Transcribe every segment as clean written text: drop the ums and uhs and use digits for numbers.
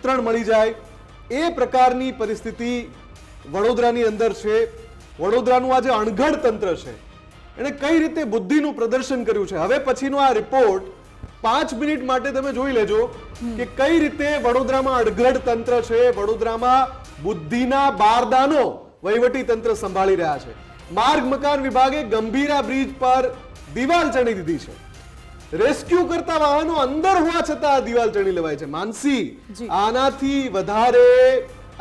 ચિત્રણ મળી જાય એ પ્રકારની પરિસ્થિતિ વડોદરાની અંદર છે. વડોદરાનું આ જે અણઘડ તંત્ર છે એને કઈ રીતે બુદ્ધિનું પ્રદર્શન કર્યું છે. હવે પછીનો આ રિપોર્ટ 5 મિનિટ માટે તમે જોઈ લેજો કે કઈ રીતે વડોદરામાં અણઘડ તંત્ર છે, વડોદરામાં બુદ્ધિના બારદાનો વહીવટી તંત્ર સંભાળી રહ્યા છે. માર્ગ મકાન વિભાગે ગંભીરા બ્રિજ પર દિવાલ ચણી દીધી છે. રેસ્ક્યુ કરતા વાહનો અંદર હોવા છતાં આ દિવાલ ચણી લેવાય છે. માનસી, આનાથી વધારે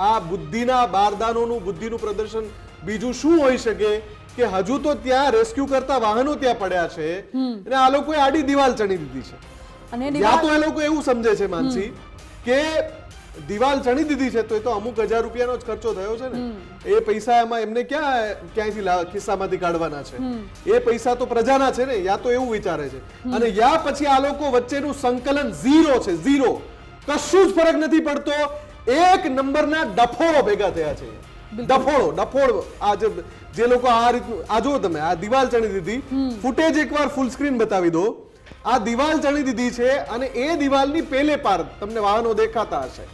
આ બુદ્ધિના બારદાનોનું બુદ્ધિનું પ્રદર્શન બીજું શું હોઈ શકે કે હજુ તો ત્યાં રેસ્ક્યુ કરતા વાહનો ત્યાં પડ્યા છે અને આ લોકોએ આડી દિવાલ ચણી દીધી છે. યા તો એ લોકો એવું સમજે છે માનસી કે દિવાલ ચણી દીધી છે તો એ તો અમુક હજાર રૂપિયાનો જ ખર્ચો થયો છે ને, એ પૈસા એમાં એમને ક્યાંયથી ખિસ્સામાંથી કાઢવાના છે, એ પૈસા તો પ્રજાના છે ને, યા તો એવું વિચારે છે. અને યા પછી આ લોકો વચ્ચેનું સંકલન ઝીરો છે, ઝીરો, કશું જ ફરક નથી પડતો. એક નંબરના ડફોળો ભેગા થયા છે. ડફોળો આ જે લોકો આ રીતનું, આ જો તમે આ દિવાલ ચણી દીધી, ફૂટેજ એકવાર ફૂલ સ્ક્રીન બતાવી દો. આ દિવાલ ચણી દીધી છે અને એ દિવાલની પેલે પાર તમને વાહનો દેખાતા હશે.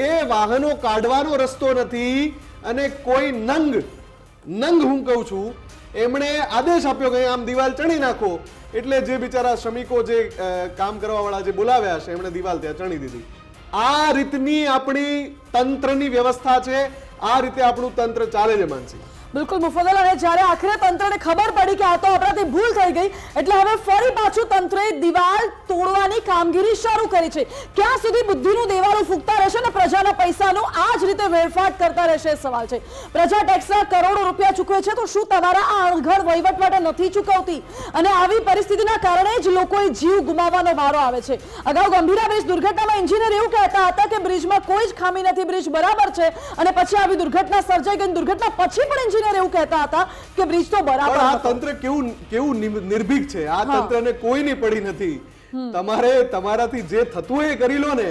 એ વાહનો કાઢવાનો રસ્તો નથી અને કોઈ નંગ હું કહું છું એમણે આદેશ આપ્યો કે આમ દિવાલ ચણી નાખો, એટલે જે બિચારા શ્રમિકો જે કામ કરવા વાળા જે બોલાવ્યા છે એમણે દિવાલ ત્યાં ચણી દીધી. આ રીતની આપણી તંત્રની વ્યવસ્થા છે, આ રીતે આપણું તંત્ર ચાલે છે માનસી. બિલકુલ મુફદ્દલ, અને જ્યારે આખરે તંત્રને ખબર પડી કે આ તો આપણાથી ભૂલ થઈ ગઈ એટલે હવે ફરી પાછું તંત્રએ દિવાલ તોડવાની કામગીરી શરૂ કરી છે. ક્યાં સુધી બુદ્ધિનું દેવાળું ફૂંકતા રહેશે ને પ્રજાના પૈસાનું આ જ રીતે વેડફાટ કરતા રહેશે સવાલ છે. પ્રજા ટેક્સના કરોડો રૂપિયા ચૂકવે છે તો શું તમારા આ અણઘડ વહીવટ માટે નથી ચૂકવતી? અને આવી પરિસ્થિતિના કારણે જ લોકોએ જીવ ગુમાવવાનો વારો આવે છે. અગાઉ ગંભીરા બ્રિજ દુર્ઘટનામાં એન્જિનિયર એવું કહેતા હતા કે બ્રિજમાં કોઈ જ ખામી નથી, બ્રિજ બરાબર છે, અને પછી આવી દુર્ઘટના સર્જાઈ ગઈ. દુર્ઘટના પછી પણ એવું કહેતા હતા કે બ્રિજ તો બરાબર. આ તંત્ર કેવું નિર્ભીક છે. આ તંત્રને કોઈની પડી નથી. તમારે તમારાથી જે થતું એ કરી લો ને,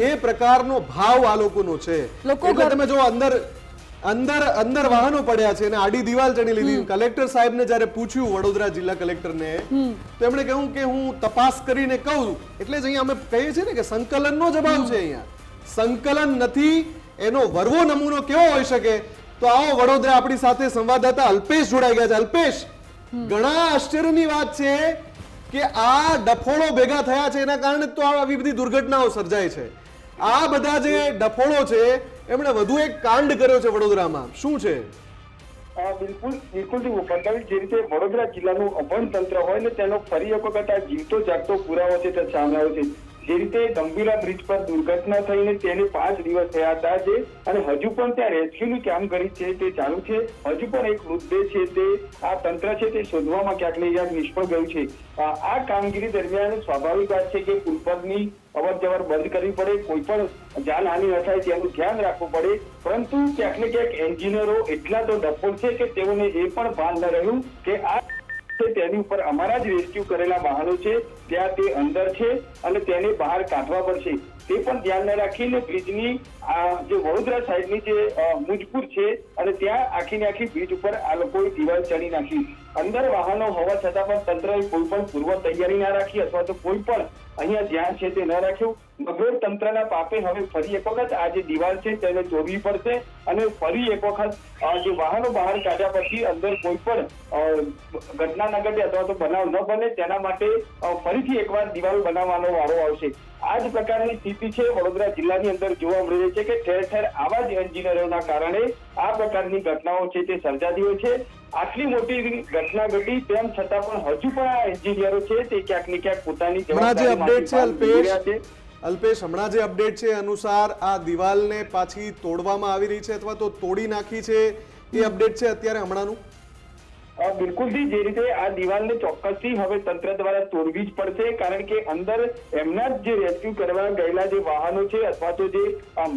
એ પ્રકારનો ભાવ આ લોકોનો છે. એટલે તમે જો અંદર વાહનો પડ્યા છે અને આડી દિવાલ ચણી લીધી. કલેક્ટર સાહેબને જ્યારે પૂછ્યું, વડોદરા જિલ્લા કલેક્ટરને, તો એમણે કહ્યું કે હું તપાસ કરીને કહું. એટલે જ અહીંયા અમે કહીએ છીએ ને કે સંકલનનો જ અભાવ છે. અહીંયા સંકલન નથી. એનો વરવો નમૂનો કેવો હોઈ શકે? તો આવો વડોદરા આપણી સાથે સંવાદદાતા અલ્પેશ જોડાઈ ગયા છે. અલ્પેશ, ઘણા આશ્ચર્યની વાત છે કે આ ડફોળો ભેગા થયા છે એના કારણે તો આવી બધી દુર્ઘટનાઓ સર્જાય છે. આ બધા જે ડફોળો છે એમણે વધુ એક કાંડ કર્યો છે વડોદરામાં. શું છે? બિલકુલ મુફદ્દલ, જે રીતે વડોદરા જિલ્લાનું અભણ તંત્ર હોય ને તેનો ફરી એક વખત આ જીવતો જાગતો પુરાવો છે તે સામે આવ્યો છે. જે રીતે ગંભીરા બ્રિજ પર દુર્ઘટના થઈને તેને 5 દિવસ થયા હતા છે અને હજુ પણ ત્યાં રેસ્ક્યુની કામગીરી છે તે ચાલુ છે. હજુ પણ એક મૃતદેહ છે તે આ તંત્ર છે તે શોધવામાં ક્યાંક ને ક્યાંક નિષ્ફળ ગયું છે. આ કામગીરી દરમિયાન સ્વાભાવિક વાત છે કે પુલ પરની અવર જવર બંધ કરવી પડે, કોઈ પણ જાનહાનિ ન થાય તેનું ધ્યાન રાખવું પડે. પરંતુ ક્યાંક ને ક્યાંક એન્જિનિયરો એટલા તો ડફોળ છે કે તેઓને એ પણ ભાન ન રહ્યું કે આ તેની ઉપર અમારા જ રેસ્ક્યુ કરેલા વાહનો છે ત્યાં તે અંદર છે અને તેને બહાર કાઢવા પડશે. તે પણ ધ્યાન ન રાખીને બ્રિજની જે વડોદરા સાઈડની જે મુજપુર છે અને ત્યાં આખી બ્રિજ ઉપર આ લોકોએ દિવાલ ચડી નાખી. અંદર વાહનો હોવા છતાં પણ તંત્રએ કોઈ પણ પૂર્વ તૈયારી ના રાખી અથવા તો કોઈ પણ અહીંયા ધ્યાન છે તે ન રાખ્યું. વગર તંત્રના પાપે હવે ફરી એક વખત આ જે દિવાલ છે તેને તોડવી પડશે અને ફરી એક વખત જે વાહનો બહાર કાઢ્યા પછી અંદર કોઈ પણ ઘટના ન ઘટે અથવા તો બનાવ ન બને તેના માટે ફરીથી એકવાર દિવાલ બનાવવાનો વારો આવશે. આ જ પ્રકારની સ્થિતિ છે વડોદરા જિલ્લાની અંદર જોવા મળી રહી છે કે ઠેર ઠેર આવા જ એન્જિનિયરોના કારણે આ પ્રકારની ઘટનાઓ છે તે સર્જાતી હોય છે. આટલી મોટી ઘટના ઘટી તેમ છતાં પણ હજુ પણ આ એન્જિનિયરો છે તે ક્યાંક ને ક્યાંક પોતાની જવાબદારી. અલ્પેશ, હમણાં જે અપડેટ છે અનુસાર આ દિવાલને પાછી તોડવામાં આવી રહી છે અથવા તો તોડી નાખી છે, એ અપડેટ છે અત્યારે હમણાંનું? બિલકુલથી જે રીતે આ દિવાલને ચોક્કસથી હવે તંત્ર દ્વારા તોડવી જ પડશે, કારણ કે અંદર એમના જ જે રેસ્ક્યુ કરવા ગયેલા જે વાહનો છે અથવા તો જે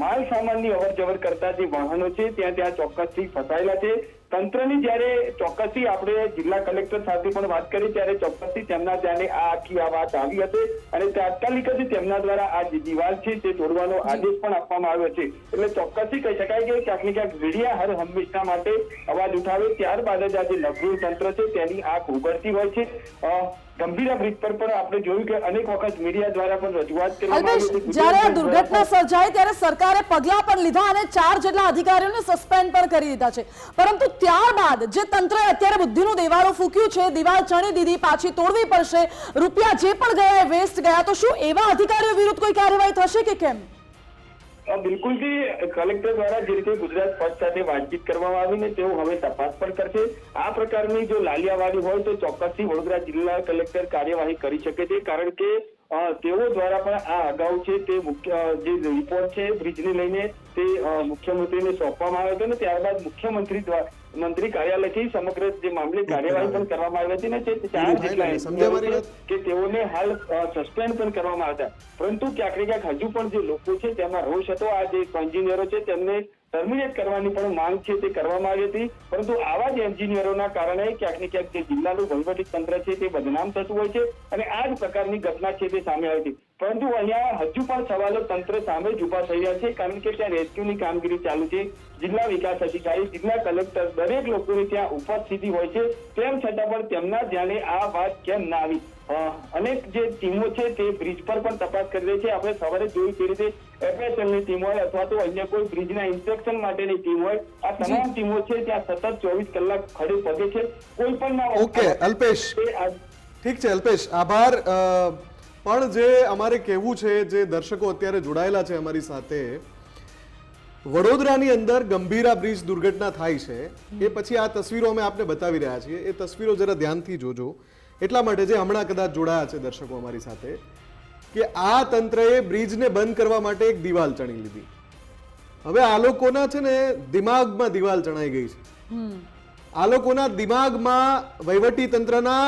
માલ સામાનની અવર જવર કરતા જે વાહનો છે ત્યાં ચોક્કસથી ફસાયેલા છે. તંત્રની જ્યારે ચોક્કસથી આપણે જિલ્લા કલેક્ટર સાથે પણ વાત કરી ત્યારે ચોક્કસથી તેમના ધ્યાને આ આખી આ વાત આવી હતી અને તાત્કાલિક જ તેમના દ્વારા આ જે દિવાલ છે તે તોડવાનો આદેશ પણ આપવામાં આવ્યો છે. એટલે ચોક્કસથી કહી શકાય કે ક્યાંક ને ક્યાંક મીડિયા હર હંમેશા માટે અવાજ ઉઠાવે ત્યારબાદ જ આ જે નબળું તંત્ર છે તેની આંખ ઉઘડતી હોય છે. ગંભીરા બ્રિજ પર પણ આપણે જોયું કે અનેક વખત મીડિયા દ્વારા પણ રજૂઆત કરવામાં અલ્પેશ, આવી હતી. જ્યારે આ દુર્ઘટના સર્જાઈ ત્યારે સરકારે પગલાં પણ લીધા અને 4 જેટલા અધિકારીઓને સસ્પેન્ડ પણ કરી દીધા છે, પરંતુ ત્યારબાદ જે તંત્રએ અત્યારે બુદ્ધિનું દેવાળું ફૂક્યું છે, દિવાલ ચણી દીધી, પાછી તોડવી પડશે, રૂપિયા જે પણ ગયા એ વેસ્ટ ગયા, તો શું એવા અધિકારીઓ વિરુદ્ધ કોઈ કાર્યવાહી થશે કે કેમ? બિલકુલથી કલેક્ટર દ્વારા જે રીતે ગુજરાત ફર્સ્ટ સાથે વાતચીત કરવામાં આવી ને તેઓ હવે તપાસ પણ કરશે. આ પ્રકારની જો લાલિયાવાડી હોય તો ચોક્કસથી વડોદરા જિલ્લા કલેક્ટર કાર્યવાહી કરી શકે છે, કારણ કે તેઓ દ્વારા પણ આ અગાઉ છે તે મુખ્ય જે રિપોર્ટ છે બ્રિજને લઈને તે મુખ્યમંત્રીને સોંપવામાં આવ્યો હતો ને ત્યારબાદ મુખ્યમંત્રી દ્વારા મંત્રી કાર્યાલયથી સમગ્ર જે મામલે કાર્યવાહી પણ કરવામાં આવી હતી ને તે 4 જેટલા એન્જિનિયરો કે તેઓને હાલ સસ્પેન્ડ પણ કરવામાં આવ્યા હતા. પરંતુ ક્યાંક ને ક્યાંક હજુ પણ જે લોકો છે તેમાં રોષ હતો. આ જે એન્જિનિયરો છે તેમને ટર્મિનેટ કરવાની પણ માંગ છે તે કરવામાં આવી હતી, પરંતુ આવા જ એન્જિનિયરોના કારણે ક્યાંક ને ક્યાંક જે જિલ્લાનું વહીવટી તંત્ર છે તે બદનામ થતું હોય છે અને આ જ પ્રકારની ઘટના છે તે સામે આવી હતી. પરંતુ અહીંયા હજુ પણ સવાલો તંત્ર સામે જ ઉભા થઈ રહ્યા છે, કારણ કે ત્યાં રેસ્ક્યુની કામગીરી ચાલુ છે. જિલ્લા વિકાસ અધિકારી, જિલ્લા કલેક્ટર દરેક લોકોની ત્યાં ઉપસ્થિતિ હોય છે, તેમ છતાં પણ તેમના ધ્યાને આ વાત કેમ ના આવી? અનેક જે ટીમો છે તે બ્રિજ પર પણ તપાસ કરી રહી છે. આપણે સવારે જોયું તે રીતે એફએસએલની ટીમ હોય અથવા તો અન્ય કોઈ બ્રિજના ઇન્સ્પેક્શન માટેની ટીમ હોય, આ તમામ ટીમો છે ત્યાં સતત 24 કલાક ખડે પગે છે. કોઈ પણ ઓકે અલ્પેશ, ઠીક છે અલ્પેશ, આભાર. પણ જે અમારે કહેવું છે, જે દર્શકો અત્યારે જોડાયેલા છે અમારી સાથે, વડોદરાની અંદર ગંભીરા બ્રિજ દુર્ઘટના થાય છે એ પછી આ તસવીરો અમે આપને બતાવી રહ્યા છીએ. એ તસવીરો જરા ધ્યાનથી જોજો, એટલા માટે જે હમણાં કદાચ જોડાયા છે દર્શકો અમારી સાથે, કે આ તંત્રએ બ્રિજને બંધ કરવા માટે એક દિવાલ ચણી લીધી. હવે આ લોકોના છે ને દિમાગમાં દિવાલ ચણાઈ ગઈ છે. આ લોકોના દિમાગમાં વહીવટી તંત્રના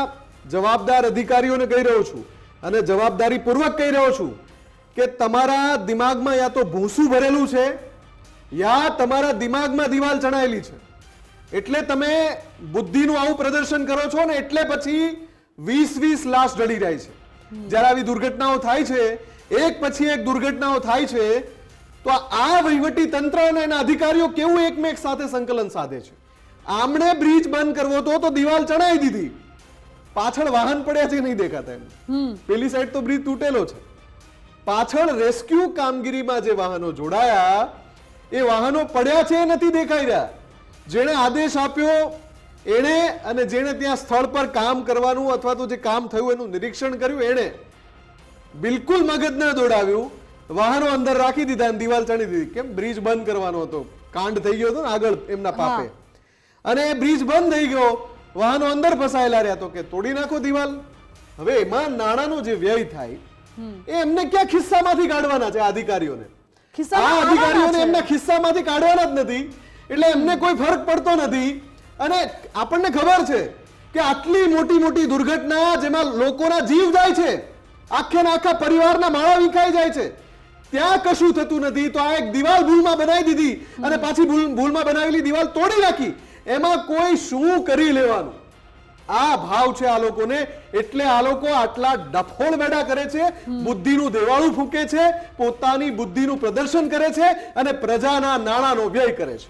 જવાબદાર અધિકારીઓને કહી રહ્યો છું અને જવાબદારી પૂર્વક કહી રહ્યો છું કે તમારા દિમાગમાં યા તો ભૂસું ભરેલું છે યા તમારા દિમાગમાં દિવાલ ચણાયેલી છે, એટલે તમે બુદ્ધિનું આવું પ્રદર્શન કરો છો ને એટલે પછી 20 લાશ ઢળી જાય છે. જ્યારે આવી દુર્ઘટનાઓ થાય છે, એક પછી એક દુર્ઘટનાઓ થાય છે, તો આ વહીવટી તંત્ર અને એના અધિકારીઓ કેવું એકમેક સાથે સંકલન સાધે છે. આમણે બ્રિજ બંધ કરવો તો દિવાલ ચણાઈ દીધી, પાછળ વાહન પડ્યા છે નહીં દેખાતા એમ, પેલી સાઈડ તો બ્રિજ તૂટેલો છે, પાછળ રેસ્ક્યુ કામગીરીમાં જે વાહનો જોડાયા એ વાહનો પડ્યા છે નથી દેખાઈ રહ્યા. જેણે આદેશ આપ્યો એણે અને જેણે ત્યાં સ્થળ પર કામ કરવાનું અથવા તો જે કામ થયું એનું નિરીક્ષણ કર્યું એણે બિલકુલ મગજ ન દોડાવ્યું, વાહનો અંદર રાખી દીધા અને દિવાલ ચણી દીધી. કેમ? બ્રિજ બંધ કરવાનો હતો, કાંડ થઈ ગયો હતો ને આગળ એમના પાપે, અને બ્રિજ બંધ થઈ ગયો, વાહનો અંદર ફસાયેલા રહ્યા, તો કે તોડી નાખો દિવાલ. હવે એમાં નાણાંનો જે વ્યય થાય એ એમને ક્યાં ખિસ્સામાંથી કાઢવાના છે? આ અધિકારીઓને એમના ખિસ્સામાંથી કાઢવાના જ નથી, એટલે એમને કોઈ ફરક પડતો નથી. અને આપણને ખબર છે કે આટલી મોટી મોટી દુર્ઘટના જેમાં લોકોના જીવ જાય છે, આખે આખા પરિવારના માળા વિખાઈ જાય છે, ત્યાં કશું થતું નથી. તો આ એક દિવાલ ભૂલમાં બનાવી દીધી અને પાછી ભૂલમાં બનાવેલી દિવાલ તોડી નાખી, એમાં કોઈ શું કરી લેવાનું? આ ભાવ છે આ લોકોને, એટલે આ લોકો આટલા ડફોળ વેડા કરે છે, બુદ્ધિનું દેવાળું ફૂંકે છે, પોતાની બુદ્ધિનું પ્રદર્શન કરે છે અને પ્રજાના નાણાંનો વ્યય કરે છે.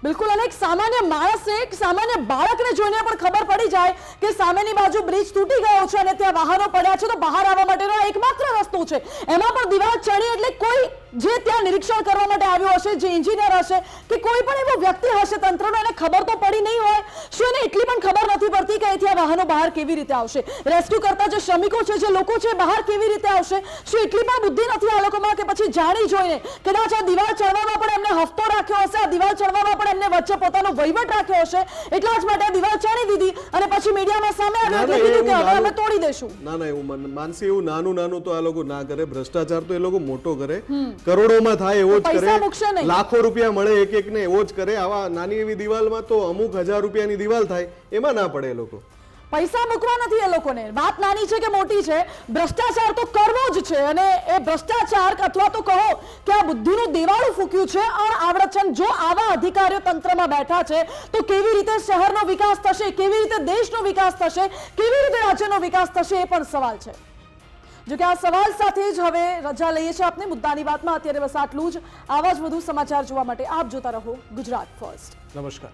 બિલકુલ. અને એક સામાન્ય માણસને, એક સામાન્ય બાળકને જોઈને પણ ખબર પડી જાય કે સામેની બાજુ બ્રિજ તૂટી ગયો છે અને ત્યાં વાહનો પડ્યા છે, તો બહાર આવવા માટેનો એકમાત્ર રસ્તો છે. એમાં પણ દિવાલ ચડી, એટલે કોઈ જે ત્યાં નિરીક્ષણ કરવા માટે આવ્યો હશે, જે એન્જિનિયર હશે કે કોઈ પણ એવો વ્યક્તિ હશે તંત્રનો, એને ખબર તો પડી નહીં હોય. શું એને એટલી પણ ખબર નથી પડતી કે અહીંથી આ વાહનો બહાર કેવી રીતે આવશે? રેસ્ક્યુ કરતા જે શ્રમિકો છે, જે લોકો છે, બહાર કેવી રીતે આવશે? શું એટલી પણ બુદ્ધિ નથી આ લોકોમાં કે પછી જાણી જોઈને કદાચ આ દિવાલ ચડવામાં પણ એમને હફતો રાખ્યો હશે, આ દિવાલ ચડવામાં પણ એમને વચ્ચે પોતાનો વહીવટ રાખ્યો હશે, એટલા જ માટે આ દિવાલ ચડી દીધી અને પછી મીડિયામાં સામે આવ્યું એટલે કીધું કે હવે અમે તોડી દેશું? ના, એવું માનસી, એવું નાનું તો આ લોકો ના કરે. ભ્રષ્ટાચાર તો એ લોકો મોટો કરે, કરોડોમાં થાય એવો જ કરે, લાખો રૂપિયા મળે એક એક ને એવો જ કરે. આવા નાની એવી દિવાલમાં તો અમુક 1000 રૂપિયાની દિવાલ થાય, એમાં ના પડે એ લોકો. પૈસા મૂકવા નથી એ લોકોને, વાત નાની છે કે મોટી છે, ભ્રષ્ટાચાર તો કરવો જ છે. અને એ ભ્રષ્ટાચાર અથવા તો કહો કે આ બુદ્ધિનું દેવાળું ફૂક્યું છે અણઆવડતછન. જો આવા અધિકારીઓ તંત્રમાં બેઠા છે તો કેવી રીતે શહેરનો વિકાસ થશે, કેવી રીતે દેશનો વિકાસ થશે, કેવી રીતે રાજ્યનો વિકાસ થશે, એ પણ સવાલ છે. જો કે આ સવાલ સાથે જ હવે રજા લઈએ છીએ આપને મુદ્દાની વાતમાં. અત્યારે બસ આટલું જ. આવા જ વધુ સમાચાર જોવા માટે આપ જોતા રહો ગુજરાત ફર્સ્ટ. નમસ્કાર.